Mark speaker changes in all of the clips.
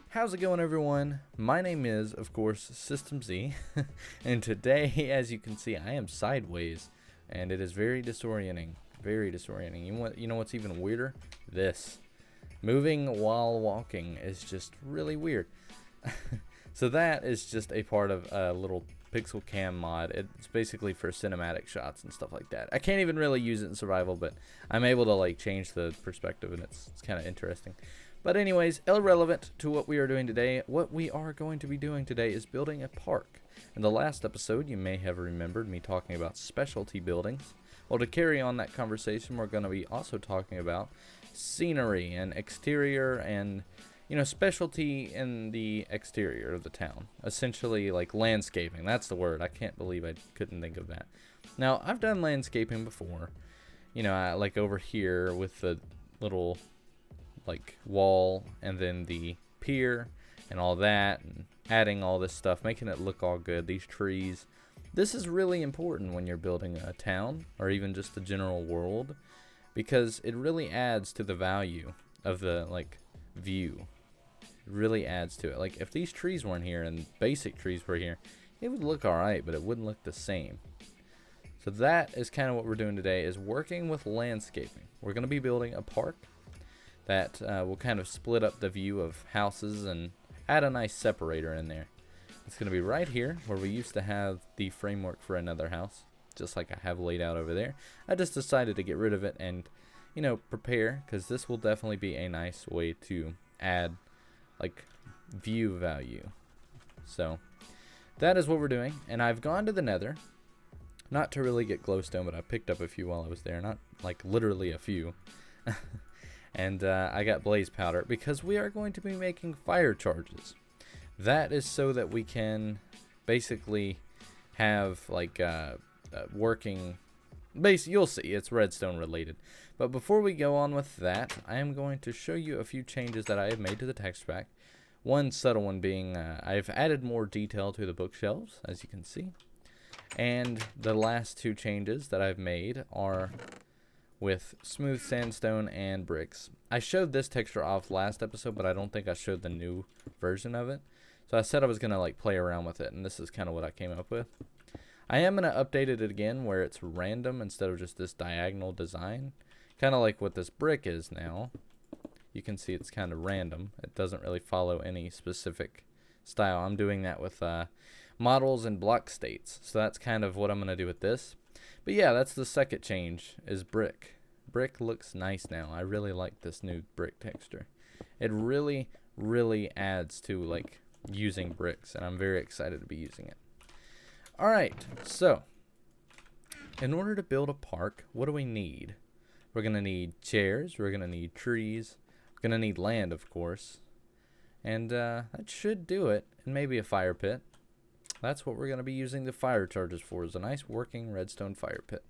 Speaker 1: How's it going, everyone? My name is, of course, System Z, and today, as you can see, I am sideways, and it is very disorienting. Very disorienting. You know what's even weirder? This. Moving while walking is just really weird. So that is just a part of a little pixel cam mod. It's basically for cinematic shots and stuff like that. I can't even really use it in survival, but I'm able to like change the perspective, and it's kind of interesting. But anyways, irrelevant to what we are doing today, what we are going to be doing today is building a park. In the last episode, you may have remembered me talking about specialty buildings. Well, to carry on that conversation, we're going to be also talking about scenery and exterior and, specialty in the exterior of the town. Essentially, like landscaping. That's the word. I can't believe I couldn't think of that. Now, I've done landscaping before. Like over here with the little like wall and then the pier and all that, and adding all this stuff, making it look all good. These trees. This is really important when you're building a town or even just the general world, because it really adds to the value of the view. It really adds to it. Like if these trees weren't here and basic trees were here, it would look alright, but it wouldn't look the same. So that is kind of what we're doing today, is working with landscaping. We're going to be building a park that will kind of split up the view of houses and add a nice separator in there. It's going to be right here where we used to have the framework for another house, just like I have laid out over there. I just decided to get rid of it and, prepare, because this will definitely be a nice way to add view value. So that is what we're doing, and I've gone to the Nether, not to really get glowstone, but I picked up a few while I was there, not like literally a few. And I got blaze powder because we are going to be making fire charges. That is so that we can basically have working base. You'll see, it's redstone related. But before we go on with that, I am going to show you a few changes that I have made to the texture pack. One subtle one being I've added more detail to the bookshelves, as you can see. And the last two changes that I've made are with smooth sandstone and bricks. I showed this texture off last episode, but I don't think I showed the new version of it. So I said I was going to play around with it, and this is kind of what I came up with. I am going to update it again where it's random instead of just this diagonal design. Kind of like what this brick is now. You can see it's kind of random. It doesn't really follow any specific style. I'm doing that with models and block states. So that's kind of what I'm going to do with this. But yeah, that's the second change, is brick. Brick looks nice now. I really like this new brick texture. It really, really adds to using bricks, and I'm very excited to be using it. Alright, so in order to build a park, what do we need? We're going to need chairs, we're going to need trees, we're going to need land, of course. And that should do it, and maybe a fire pit. That's what we're going to be using the fire charges for, is a nice working redstone fire pit.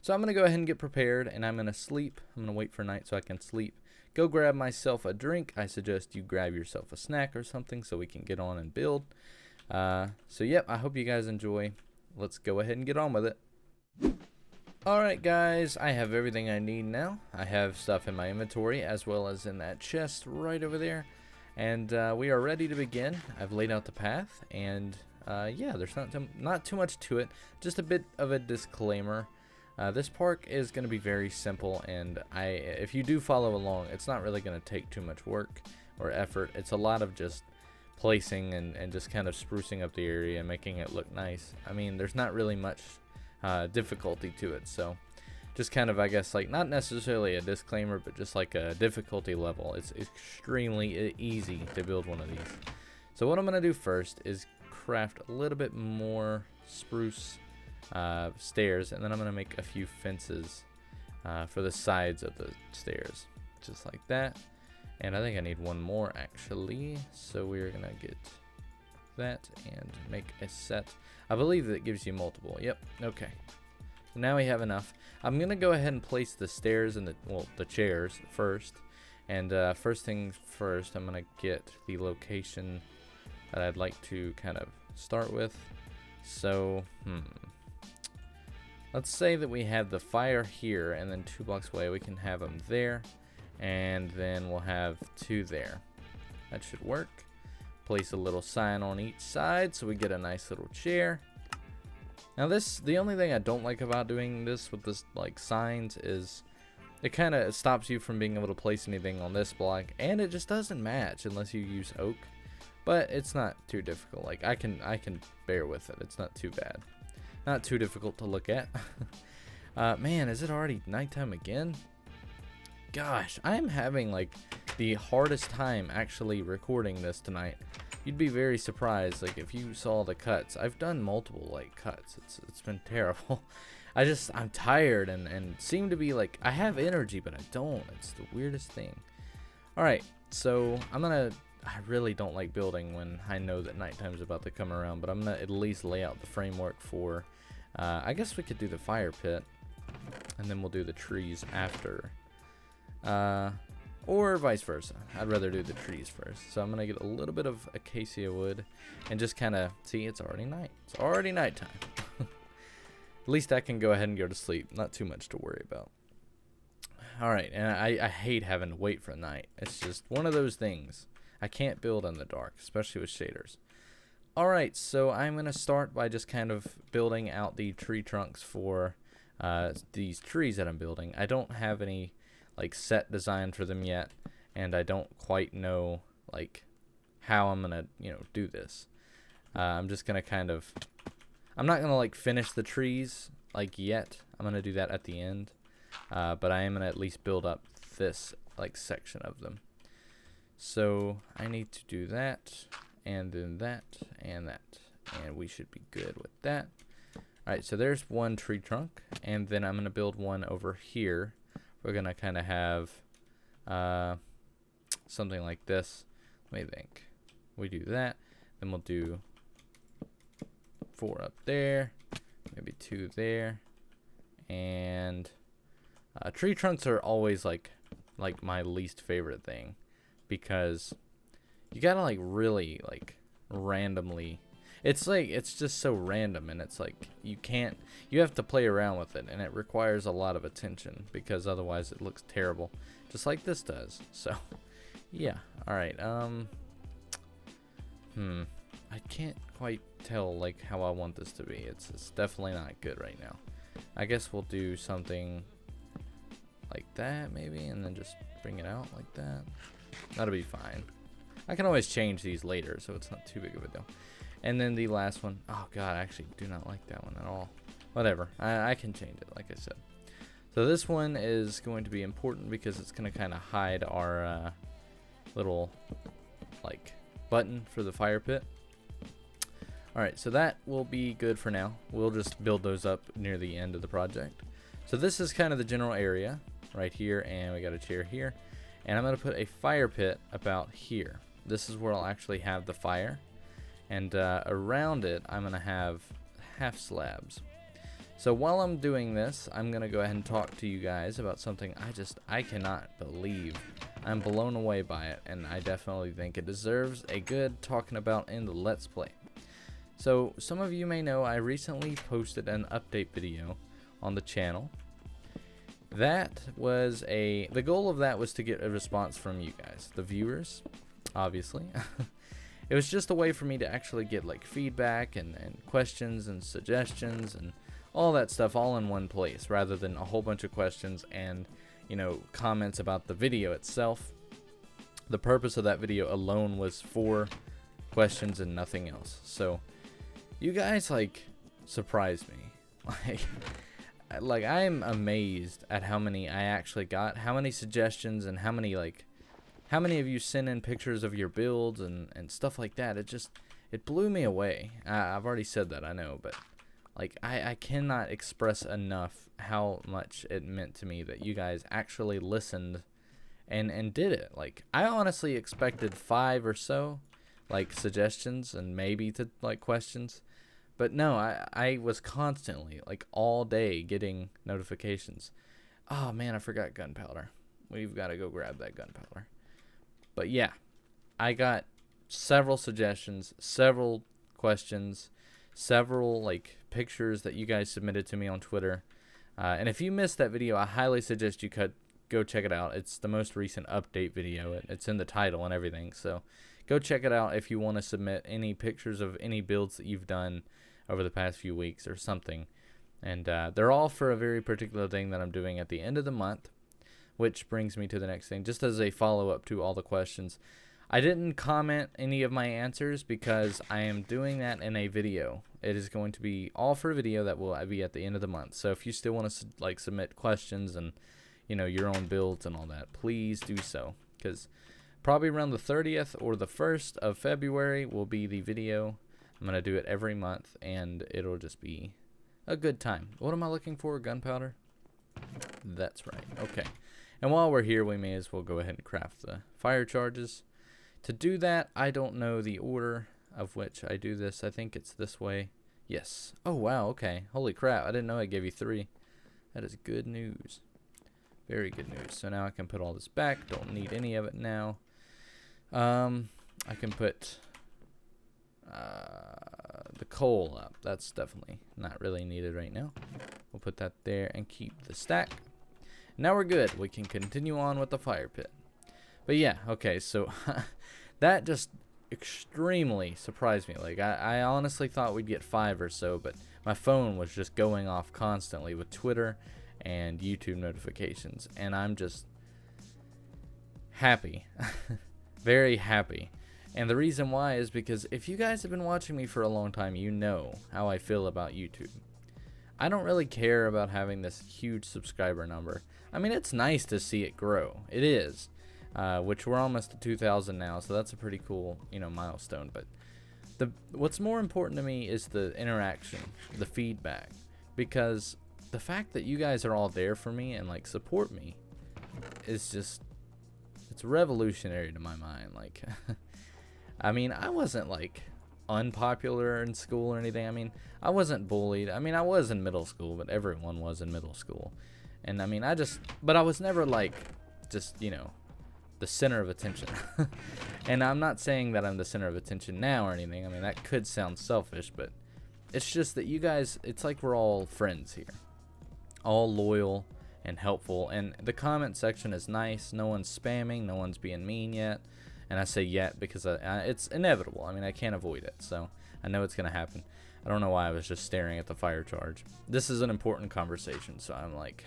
Speaker 1: So I'm going to go ahead and get prepared, and I'm going to sleep. I'm going to wait for night so I can sleep. Go grab myself a drink. I suggest you grab yourself a snack or something so we can get on and build. So yep, I hope you guys enjoy. Let's go ahead and get on with it. Alright guys, I have everything I need now. I have stuff in my inventory as well as in that chest right over there. And we are ready to begin. I've laid out the path, and yeah, there's not too much to it. Just a bit of a disclaimer. This park is going to be very simple, and if you do follow along, it's not really going to take too much work or effort. It's a lot of just placing and just kind of sprucing up the area and making it look nice. I mean, there's not really much difficulty to it, so just kind of, I guess, not necessarily a disclaimer, but just like a difficulty level. It's extremely easy to build one of these. So what I'm going to do first is craft a little bit more spruce stairs, and then I'm going to make a few fences for the sides of the stairs, just like that. And I think I need one more actually, so we're going to get that and make a set. I believe that gives you multiple. Yep, okay. So now we have enough. I'm going to go ahead and place the stairs and the chairs first. And first things first, I'm going to get the location that I'd like to kind of start with. So, let's say that we have the fire here, and then 2 blocks away we can have them there, and then we'll have 2 there. That should work. Place a little sign on each side so we get a nice little chair. Now the only thing I don't like about doing this with this like signs is it kind of stops you from being able to place anything on this block, and it just doesn't match unless you use oak. But it's not too difficult. Like I can bear with it. It's not too bad. Not too difficult to look at. Man, is it already nighttime again? Gosh, I'm having like the hardest time actually recording this tonight. You'd be very surprised, like if you saw the cuts. I've done multiple like cuts. It's been terrible. I'm tired and seem to be like, I have energy, but I don't. It's the weirdest thing. All right, so I really don't like building when I know that nighttime's about to come around, but I'm gonna at least lay out the framework for, I guess we could do the fire pit, and then we'll do the trees after, or vice versa. I'd rather do the trees first. So I'm gonna get a little bit of acacia wood, and just kind of see, it's already night. It's already nighttime. At least I can go ahead and go to sleep. Not too much to worry about. Alright, and I hate having to wait for night. It's just one of those things. I can't build in the dark, especially with shaders. Alright, so I'm going to start by just kind of building out the tree trunks for these trees that I'm building. I don't have any like set design for them yet, and I don't quite know like how I'm going to, do this. I'm just going to I'm not going to like finish the trees like yet. I'm going to do that at the end. But I am going to at least build up this like section of them. So I need to do that, and then that, and that. And we should be good with that. Alright, so there's one tree trunk, and then I'm going to build one over here. We're going to kind of have something like this. Let me think. We do that, then we'll do 4 up there, maybe 2 there, and tree trunks are always like my least favorite thing, because you gotta like really like randomly, it's just so random, and it's like you have to play around with it, and it requires a lot of attention, because otherwise it looks terrible, just like this does. So yeah. All right, I can't quite tell like how I want this to be. It's definitely not good right now. I guess we'll do something like that maybe, and then just bring it out like that. That'll be fine. I can always change these later, so it's not too big of a deal. And then the last one, oh god, I actually do not like that one at all. Whatever, I can change it, like I said. So this one is going to be important because it's going to kind of hide our little like button for the fire pit. Alright, so that will be good for now. We'll just build those up near the end of the project. So this is kind of the general area right here, and we got a chair here. And I'm going to put a fire pit about here. This is where I'll actually have the fire. And around it, I'm going to have half slabs. So while I'm doing this, I'm going to go ahead and talk to you guys about something I cannot believe. I'm blown away by it, and I definitely think it deserves a good talking about in the Let's Play. So some of you may know I recently posted an update video on the channel. The goal of that was to get a response from you guys, the viewers, obviously. It was just a way for me to actually get like feedback and questions and suggestions and all that stuff all in one place, rather than a whole bunch of questions and comments about the video itself. The purpose of that video alone was for questions and nothing else. So you guys like surprised me. Like I'm amazed at how many I actually got, how many suggestions, and how many of you sent in pictures of your builds and stuff like that. It blew me away. I've already said that, I know, but like I cannot express enough how much it meant to me that you guys actually listened and did it. Like I honestly expected 5 or so like suggestions and maybe to like questions. But no, I was constantly, like all day, getting notifications. Oh man, I forgot gunpowder. We've got to go grab that gunpowder. But yeah, I got several suggestions, several questions, several like pictures that you guys submitted to me on Twitter. And if you missed that video, I highly suggest you go check it out. It's the most recent update video. It's in the title and everything. So go check it out if you want to submit any pictures of any builds that you've done over the past few weeks or something. And they're all for a very particular thing that I'm doing at the end of the month, which brings me to the next thing. Just as a follow-up to all the questions, I didn't comment any of my answers because I am doing that in a video. It is going to be all for a video that will be at the end of the month. So if you still want to like submit questions and your own builds and all that, please do so, because probably around the 30th or the 1st of February will be the video. I'm going to do it every month, and it'll just be a good time. What am I looking for? Gunpowder? That's right. Okay. And while we're here, we may as well go ahead and craft the fire charges. To do that, I don't know the order of which I do this. I think it's this way. Yes. Oh, wow. Okay. Holy crap. I didn't know I gave you 3. That is good news. Very good news. So now I can put all this back. Don't need any of it now. I can put the coal up. That's definitely not really needed right now. We'll put that there and keep the stack. Now we're good. We can continue on with the fire pit. But yeah, okay, so that just extremely surprised me. Like, I honestly thought we'd get 5 or so, but my phone was just going off constantly with Twitter and YouTube notifications, and I'm just happy. Very happy. And the reason why is because if you guys have been watching me for a long time, you know how I feel about YouTube. I don't really care about having this huge subscriber number. I mean, it's nice to see it grow. It is. Which we're almost at 2,000 now, so that's a pretty cool, milestone. But what's more important to me is the interaction, the feedback, because the fact that you guys are all there for me and like support me is just, it's revolutionary to my mind. Like, I mean, I wasn't like unpopular in school or anything. I mean, I wasn't bullied. I mean, I was in middle school, but everyone was in middle school. And I mean, but I was never like just, the center of attention. And I'm not saying that I'm the center of attention now or anything. I mean, that could sound selfish, but it's just that you guys, it's like we're all friends here. All loyal and helpful. And the comment section is nice. No one's spamming. No one's being mean yet. And I say yet because it's inevitable. I mean, I can't avoid it. So I know it's going to happen. I don't know why I was just staring at the fire charge. This is an important conversation, so I'm like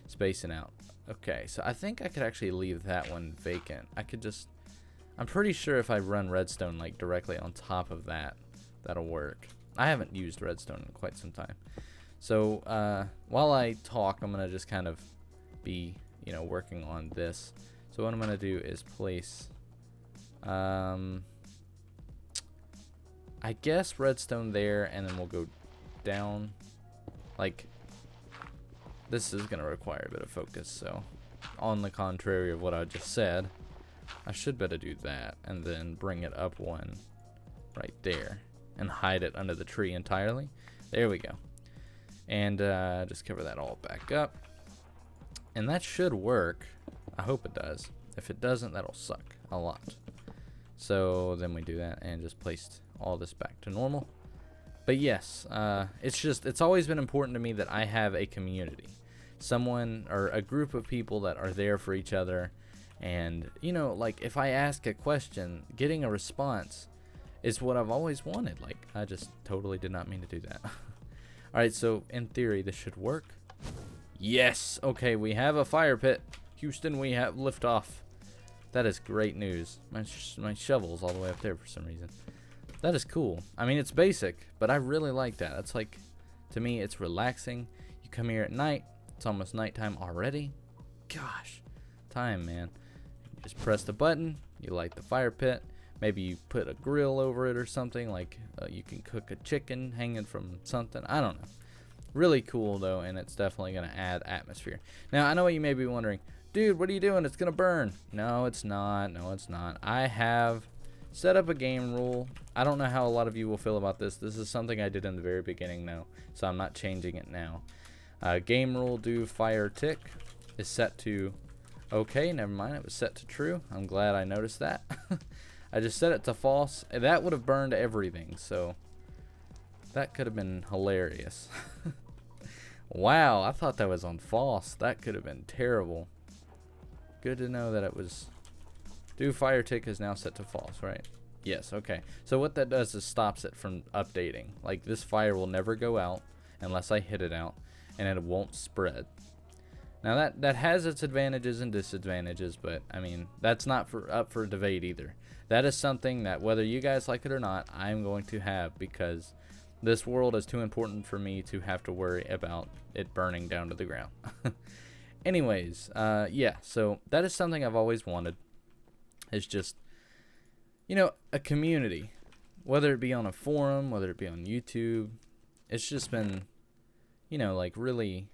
Speaker 1: spacing out. Okay, so I think I could actually leave that one vacant. I'm pretty sure if I run redstone like directly on top of that, that'll work. I haven't used redstone in quite some time. So while I talk, I'm going to just kind of be, working on this. So what I'm going to do is place, I guess redstone there, and then we'll go down. Like, this is going to require a bit of focus, so on the contrary of what I just said, I should better do that, and then bring it up one right there, and hide it under the tree entirely. There we go. And just cover that all back up. And that should work. I hope it does. If it doesn't, that'll suck a lot. So then we do that and just place all this back to normal. But yes, it's always been important to me that I have a community. Someone or a group of people that are there for each other. And, like if I ask a question, getting a response is what I've always wanted. Like, I just totally did not mean to do that. Alright, so in theory, this should work. Yes! Okay, we have a fire pit. Houston, we have liftoff. That is great news. My shovel's all the way up there for some reason. That is cool. I mean, it's basic, but I really like that. It's like, to me, it's relaxing. You come here at night. It's almost nighttime already. Gosh. Time, man. You just press the button. You light the fire pit. Maybe you put a grill over it or something. Like, you can cook a chicken hanging from something. I don't know. Really cool, though, and it's definitely going to add atmosphere. Now, I know what you may be wondering. Dude, what are you doing? It's going to burn. No, it's not. No, it's not. I have set up a game rule. I don't know how a lot of you will feel about this. This is something I did in the very beginning, though, so I'm not changing it now. Game rule do fire tick is set to okay. Never mind. It was set to true. I'm glad I noticed that. I just set it to false. That would have burned everything, so that could have been hilarious. Wow, I thought that was on false. That could have been terrible. Good to know that it was... Do fire tick is now set to false, right? Yes, okay. So what that does is stops it from updating. Like, this fire will never go out unless I hit it out, and it won't spread. Now that has its advantages and disadvantages, but I mean, that's not up for debate either. That is something that, whether you guys like it or not, I'm going to have, because this world is too important for me to have to worry about it burning down to the ground. Anyways, yeah, so that is something I've always wanted. It's just, you know, a community, whether it be on a forum, whether it be on YouTube. It's just been, you know, like, really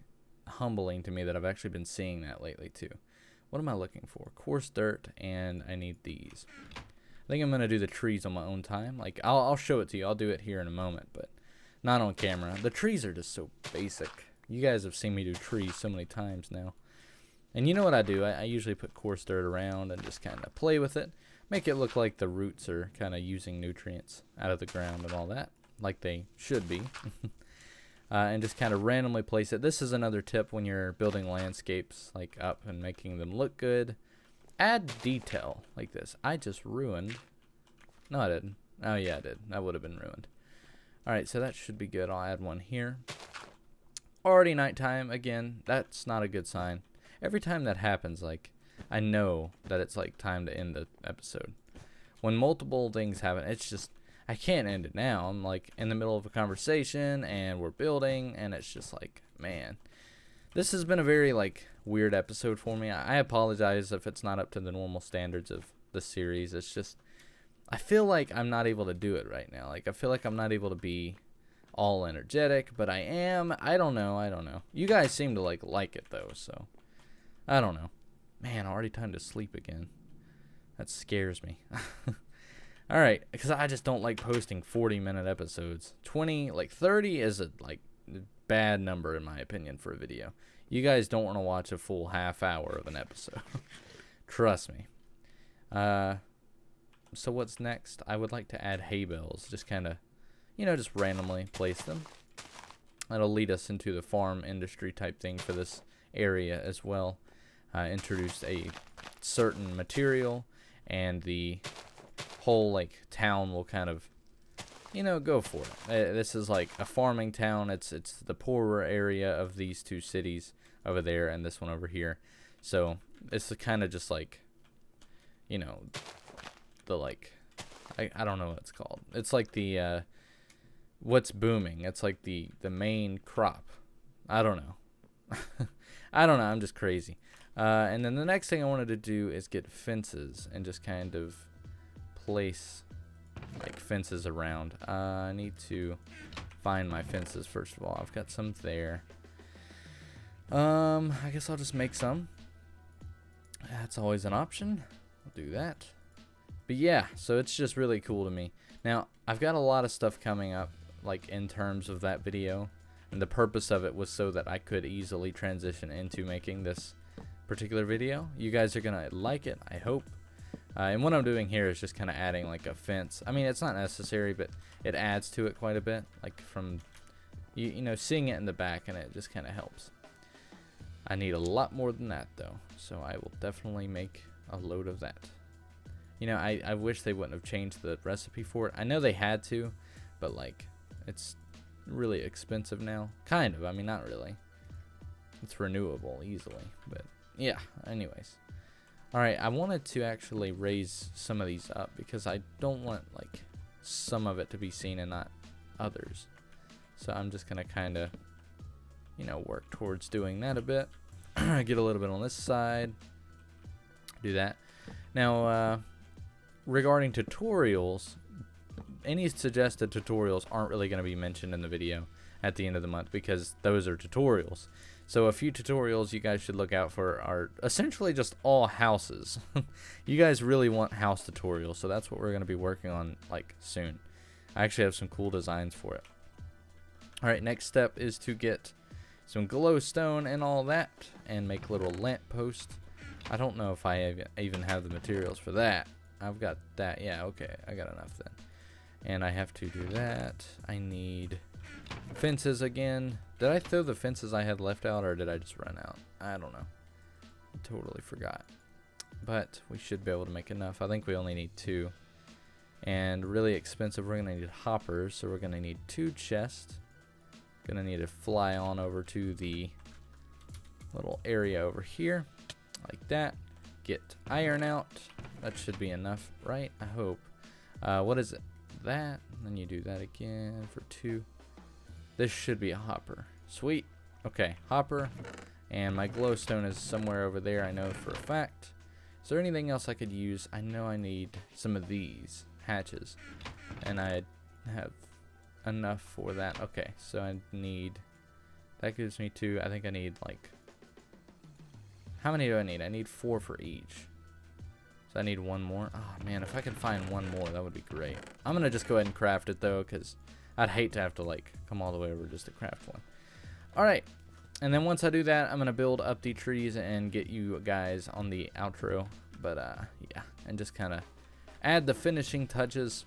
Speaker 1: humbling to me that I've actually been seeing that lately too. What am I looking for? Coarse dirt, and I need these. I think I'm gonna do the trees on my own time. Like, I'll show it to you. I'll do it here in a moment, but not on camera. The trees are just so basic. You guys have seen me do trees so many times now. And you know what I do? I usually put coarse dirt around and just kind of play with it. Make it look like the roots are kind of using nutrients out of the ground and all that, like they should be. And just kind of randomly place it. This is another tip when you're building landscapes, like, up and making them look good. Add detail like this. I just ruined. No, I didn't. Oh, yeah, I did. That would have been ruined. Alright, so that should be good. I'll add one here. Already nighttime. Again, that's not a good sign. Every time that happens, like, I know that it's, like, time to end the episode. When multiple things happen, it's just, I can't end it now. I'm, like, in the middle of a conversation, and we're building, and it's just like, man. This has been a very, like, weird episode for me. I apologize if it's not up to the normal standards of the series. It's just, I feel like I'm not able to do it right now. Like, I feel like I'm not able to be all energetic, but I am. I don't know. You guys seem to, like it, though, so I don't know. Man, already time to sleep again. That scares me. Alright, because I just don't like posting 40-minute episodes. 20, like 30 is a, like, bad number in my opinion for a video. You guys don't want to watch a full half hour of an episode. Trust me. So what's next? I would like to add hay bales. Just kind of, you know, just randomly place them. That'll lead us into the farm industry type thing for this area as well. Introduce a certain material, and the whole, like, town will kind of, you know, go for it. This is like a farming town. It's the poorer area of these two cities over there and this one over here. So it's kind of just like, you know, the, like, I don't know what it's called. It's like the what's booming. It's like the main crop. I don't know. I don't know. I'm just crazy. And then the next thing I wanted to do is get fences and just kind of place, like, fences around. I need to find my fences first of all. I've got some there. I guess I'll just make some. That's always an option. I'll do that. But yeah, so it's just really cool to me. Now, I've got a lot of stuff coming up, like, in terms of that video. And the purpose of it was so that I could easily transition into making this particular video. You guys are gonna like it, I hope. And what I'm doing here is just kind of adding, like, a fence. I mean, it's not necessary, but it adds to it quite a bit. Like, from, you know, seeing it in the back, and it just kind of helps. I need a lot more than that, though. So I will definitely make a load of that. You know, I wish they wouldn't have changed the recipe for it. I know they had to, but, like, it's really expensive now. Kind of. I mean, not really. It's renewable easily, but yeah, anyways. Alright, I wanted to actually raise some of these up because I don't want, like, some of it to be seen and not others. So I'm just going to kind of, you know, work towards doing that a bit. Get a little bit on this side. Do that. Now, regarding tutorials, any suggested tutorials aren't really going to be mentioned in the video at the end of the month because those are tutorials. So a few tutorials you guys should look out for are essentially just all houses. You guys really want house tutorials, so that's what we're going to be working on, like, soon. I actually have some cool designs for it. Alright, next step is to get some glowstone and all that, and make little lamp posts. I don't know if I even have the materials for that. I've got that. Yeah, okay, I got enough then. And I have to do that. I need fences again. Did I throw the fences I had left out, or did I just run out? I don't know. I totally forgot. but we should be able to make enough. I think we only need 2. And really expensive, we're going to need hoppers, so we're going to need 2 chests. Going to need to fly on over to the little area over here, like that. Get iron out. That should be enough, right? I hope. What is it? That, and then you do that again for 2. This should be a hopper. Sweet. Okay, hopper. And my glowstone is somewhere over there, I know for a fact. Is there anything else I could use? I know I need some of these hatches, and I have enough for that. Okay, so I need, that gives me 2. I think I need like, how many do I need? I need 4 for each. So I need 1 more. Oh man, if I could find 1 more, that would be great. I'm gonna just go ahead and craft it though, because I'd hate to have to like come all the way over just to craft one. Alright, and then once I do that, I'm gonna build up the trees and get you guys on the outro. But yeah, and just kind of add the finishing touches.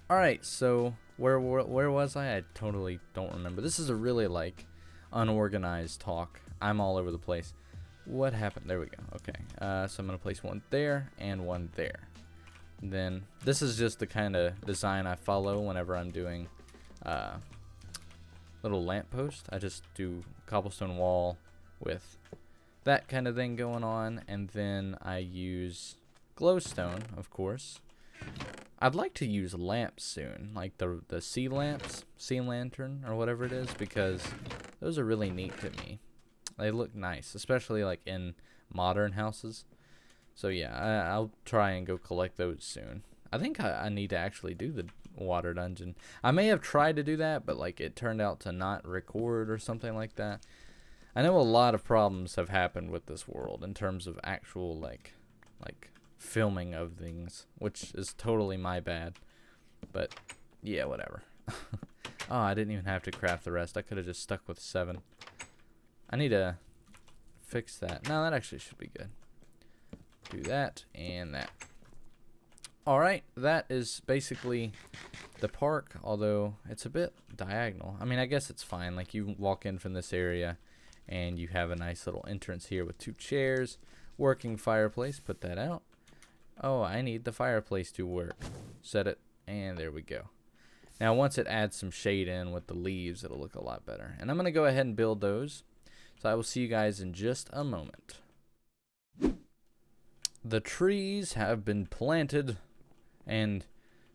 Speaker 1: Alright, so where was I? I totally don't remember. This is a really like unorganized talk. I'm all over the place. What happened? There we go. Okay, so I'm gonna place 1 there and 1 there. And then this is just the kind of design I follow whenever I'm doing little lamppost. I just do cobblestone wall with that kind of thing going on, and then I use glowstone, of course. I'd like to use lamps soon, like the sea lamps, sea lantern, or whatever it is, because those are really neat to me. They look nice, especially like in modern houses. So yeah, I'll try and go collect those soon. I think I need to actually do the water dungeon. I may have tried to do that, but like it turned out to not record or something like that. I know a lot of problems have happened with this world in terms of actual like filming of things, which is totally my bad. But yeah, whatever. Oh, I didn't even have to craft the rest. I could have just stuck with 7. I need to fix that. No, that actually should be good. Do that and that. Alright, that is basically the park, although it's a bit diagonal. I mean, I guess it's fine. Like, you walk in from this area, and you have a nice little entrance here with 2 chairs, working fireplace. Put that out. Oh, I need the fireplace to work. Set it, and there we go. Now, once it adds some shade in with the leaves, it'll look a lot better. And I'm going to go ahead and build those. So I will see you guys in just a moment. The trees have been planted and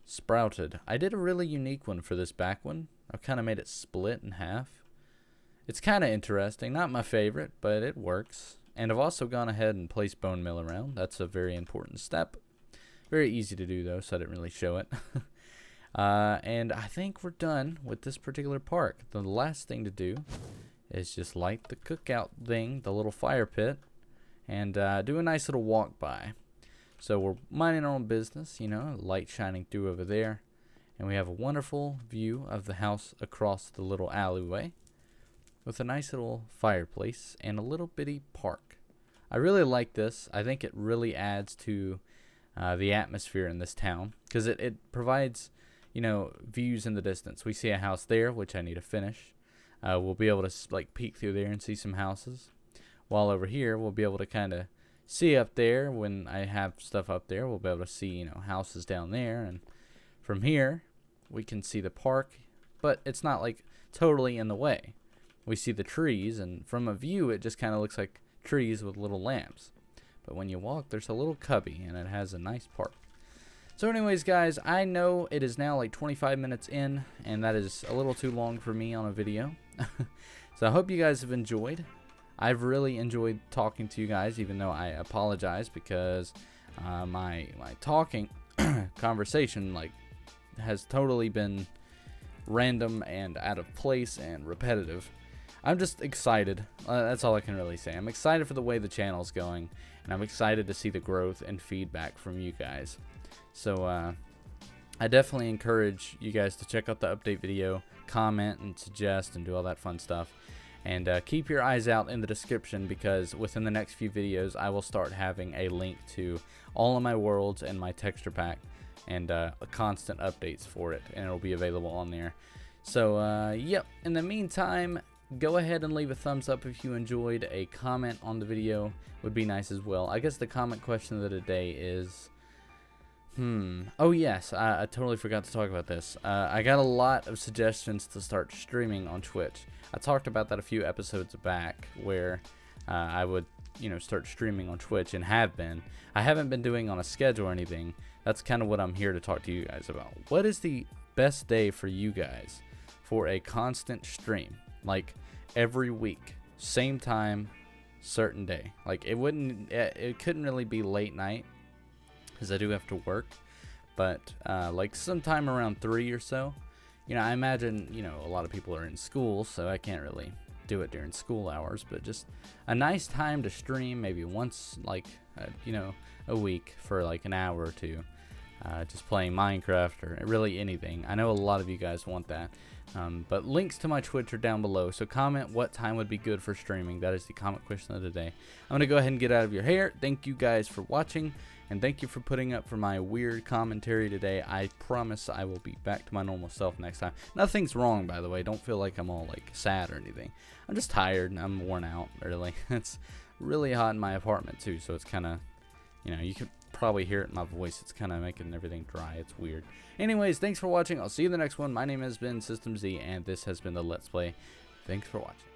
Speaker 1: sprouted. I did a really unique one for this back one. I've kind of made it split in half. It's kind of interesting. Not my favorite, but it works. And I've also gone ahead and placed bone meal around. That's a very important step. Very easy to do though, so I didn't really show it. And I think we're done with this particular park. The last thing to do is just light the cookout thing, the little fire pit, and do a nice little walk by. So we're minding our own business, you know, light shining through over there. And we have a wonderful view of the house across the little alleyway with a nice little fireplace and a little bitty park. I really like this. I think it really adds to the atmosphere in this town because it provides, you know, views in the distance. We see a house there, which I need to finish. We'll be able to like peek through there and see some houses. While over here, we'll be able to kind of see up there when I have stuff up there. We'll be able to see, you know, houses down there. And from here, we can see the park, but it's not like totally in the way. We see the trees, and from a view, it just kind of looks like trees with little lamps. But when you walk, there's a little cubby, and it has a nice park. So anyways, guys, I know it is now like 25 minutes in, and that is a little too long for me on a video. So I hope you guys have enjoyed. I've really enjoyed talking to you guys, even though I apologize because my talking conversation like has totally been random and out of place and repetitive. I'm just excited. That's all I can really say. I'm excited for the way the channel's going, and I'm excited to see the growth and feedback from you guys. So I definitely encourage you guys to check out the update video, comment and suggest and do all that fun stuff. And keep your eyes out in the description because within the next few videos, I will start having a link to all of my worlds and my texture pack and constant updates for it. And it'll be available on there. So, yep. In the meantime, go ahead and leave a thumbs up if you enjoyed. A comment on the video would be nice as well. I guess the comment question of the day is, oh yes, I totally forgot to talk about this. I got a lot of suggestions to start streaming on Twitch. I talked about that a few episodes back, where I would, start streaming on Twitch, and have been. I haven't been doing on a schedule or anything. That's kind of what I'm here to talk to you guys about. What is the best day for you guys for a constant stream? Like every week, same time, certain day. Like it couldn't really be late night, because I do have to work, but like sometime around 3 or so. I imagine, a lot of people are in school, so I can't really do it during school hours, but just a nice time to stream, maybe once, like, a week for like an hour or two, just playing Minecraft or really anything. I know a lot of you guys want that, but links to my Twitch are down below, so comment what time would be good for streaming. That is the comment question of the day. I'm going to go ahead and get out of your hair. Thank you guys for watching, and thank you for putting up for my weird commentary today. I promise I will be back to my normal self next time. Nothing's wrong, by the way. Don't feel like I'm all like sad or anything. I'm just tired and I'm worn out, really. It's really hot in my apartment too, so it's kind of, you can probably hear it in my voice. It's kind of making everything dry. It's weird. Anyways, thanks for watching. I'll see you in the next one. My name has been System Z, and this has been the Let's Play. Thanks for watching.